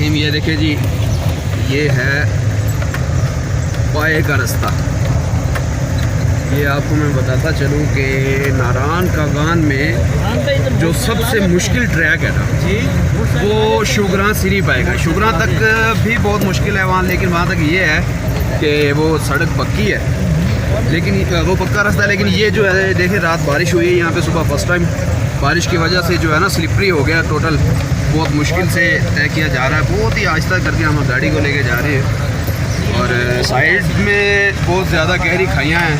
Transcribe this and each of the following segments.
रहीम। ये देखिए जी, ये है पाए का रास्ता। ये आपको मैं बताता चलूँ कि नारायण कागान में जो सबसे मुश्किल ट्रैक है ना वो शुगरा सिरी पाएगा। शुगरा तक भी बहुत मुश्किल है वहाँ, लेकिन वहाँ तक ये है कि वो सड़क पक्की है, लेकिन वो पक्का रास्ता है। लेकिन ये जो है देखिए, रात बारिश हुई है यहाँ पे, सुबह फर्स्ट टाइम बारिश की वजह से जो है ना स्लिपरी हो गया टोटल। बहुत मुश्किल से तय किया जा रहा है, बहुत ही आहिस्ता करके हम गाड़ी को लेके जा रहे हैं। और साइड में बहुत ज़्यादा गहरी खाइयाँ हैं,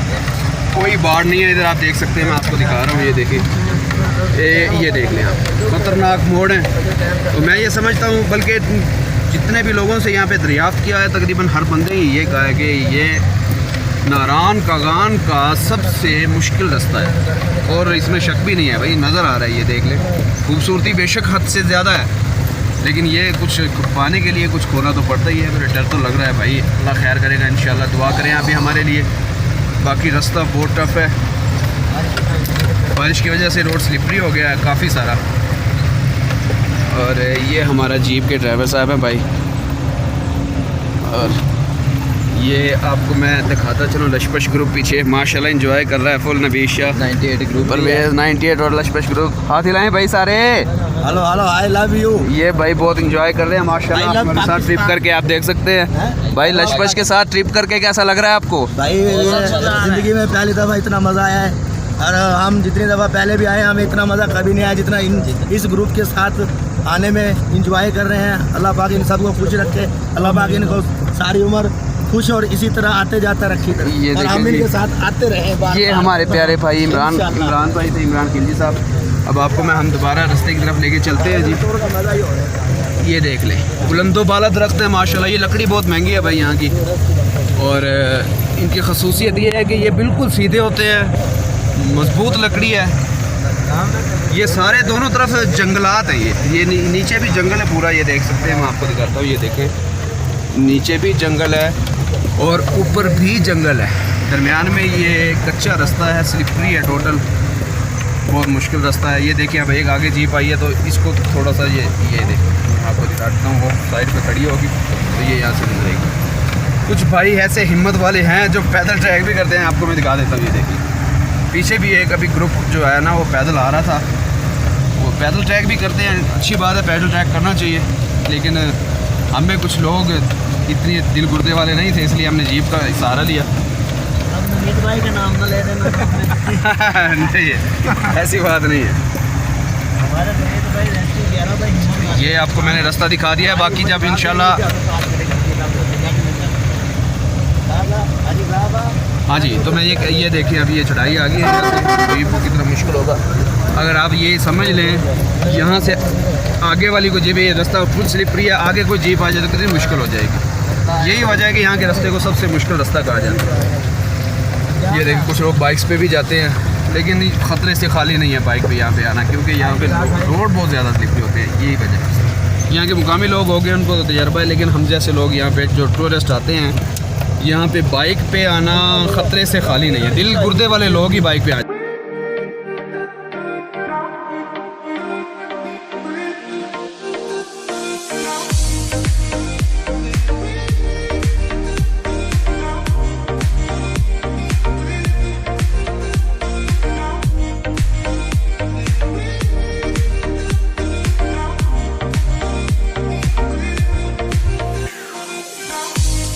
कोई बाढ़ नहीं है इधर, आप देख सकते हैं। मैं आपको दिखा रहा हूँ, ये देखिए, ये देख लें आप, खतरनाक मोड़ है। तो मैं ये समझता हूँ, बल्कि जितने भी लोगों से यहाँ पे दरियाफ्त किया है, तकरीबन हर बंदे ही ये कहा है कि ये नारायण कागान का सबसे मुश्किल रास्ता है। और इसमें शक भी नहीं है भाई, नज़र आ रहा है, ये देख लें। खूबसूरती बेशक हद से ज़्यादा है, लेकिन ये कुछ पाने के लिए कुछ खोना तो पड़ता ही है। मेरा डर तो लग रहा है भाई, अल्लाह खैर करेगा इंशाल्लाह। दुआ करें अभी हमारे लिए। बाकी रास्ता बहुत टफ है, बारिश की वजह से रोड स्लिपरी हो गया है काफ़ी सारा। और ये हमारा जीप के ड्राइवर साहब हैं भाई, और ये आपको मैं दिखाता चलूँ। लशपश ग्रुप पीछे माशाल्लाह एंजॉय कर रहा है फुल। नबीश शाह 98 ग्रुप पर 98 और लशपश ग्रुप हाथ हिलाएं भाई सारे। Hello hello, I love you. ये भाई बहुत एंजॉय कर रहे हैं माशाल्लाह हमारे साथ ट्रिप करके। आप देख सकते हैं भाई, लशपश के साथ ट्रिप करके कैसा लग रहा है आपको? भाई ज़िंदगी में पहली दफ़ा इतना मज़ा आया है, और हम जितनी दफ़ा पहले भी आए हमें इतना मज़ा कभी नहीं आया जितना इस ग्रुप के साथ आने में इंजॉय कर रहे हैं। अल्लाह पाक इन सबको खुश रखे, अल्लाह पाक इनको सारी उम्र खुश और इसी तरह आते जाते रखी, और हम इनके साथ आते रहे। ये हमारे प्यारे भाई इमरान भाई थे, इमरान खिलजी साहब। अब आपको मैं हम दोबारा रास्ते की तरफ लेके चलते हैं जी। ये देख लें, बुलंदो बाला दरख्त है माशाल्लाह। ये लकड़ी बहुत महंगी है भाई यहाँ की, और इनकी खसूसियत ये है कि ये बिल्कुल सीधे होते हैं, मजबूत लकड़ी है। ये सारे दोनों तरफ जंगलात हैं। ये नीचे भी जंगल है पूरा, ये देख सकते हैं। मैं आपको दिखाता हूँ, ये देखें, नीचे भी जंगल है और ऊपर भी जंगल है। दरमियान में ये कच्चा रास्ता है, स्लिपरी है टोटल, बहुत मुश्किल रास्ता है। ये देखिए, अब एक आगे जीप आई है तो इसको थोड़ा सा ये देखिए, मैं आपको दिखाता हूँ। वो साइड पे खड़ी होगी तो ये यहाँ से गुजरेगी। कुछ भाई ऐसे हिम्मत वाले हैं जो पैदल ट्रैक भी करते हैं, आपको मैं दिखा देता हूँ। ये देखिए, पीछे भी एक अभी ग्रुप जो है ना वो पैदल आ रहा था, वो पैदल ट्रैक भी करते हैं। अच्छी बात है, पैदल ट्रैक करना चाहिए, लेकिन हमें कुछ लोग इतनी दिल गुर्दे वाले नहीं थे, इसलिए हमने जीप का सहारा लिया। भाई का नाम न ले देना। नहीं, ऐसी बात नहीं है। ये आपको मैंने रास्ता दिखा दिया है, बाकी जब इंशाल्लाह। हाँ जी, तो मैं ये देखिए, अभी ये चढ़ाई आ गई है, तो कितना मुश्किल होगा। अगर आप ये समझ लें यहाँ से आगे वाली को जीप, ये रास्ता फुल स्लिपरी है, आगे कोई जीप आ जाए तो कितनी मुश्किल हो जाएगी। यही वजह है कि यहाँ के रास्ते को सबसे मुश्किल रास्ता कहा जाता है। ये देखिए, कुछ लोग बाइक्स पे भी जाते हैं, लेकिन ख़तरे से खाली नहीं है बाइक पे यहाँ पे आना, क्योंकि यहाँ पे रोड बहुत ज़्यादा स्लिपरी होते हैं। यही वजह है। यहाँ के मुकामी लोग हो गए, उनको तो तजर्बा है, लेकिन हम जैसे लोग यहाँ पे जो टूरिस्ट आते हैं, यहाँ पे बाइक पे आना ख़तरे से खाली नहीं है। दिल गुर्दे वाले लोग ही बाइक पे आ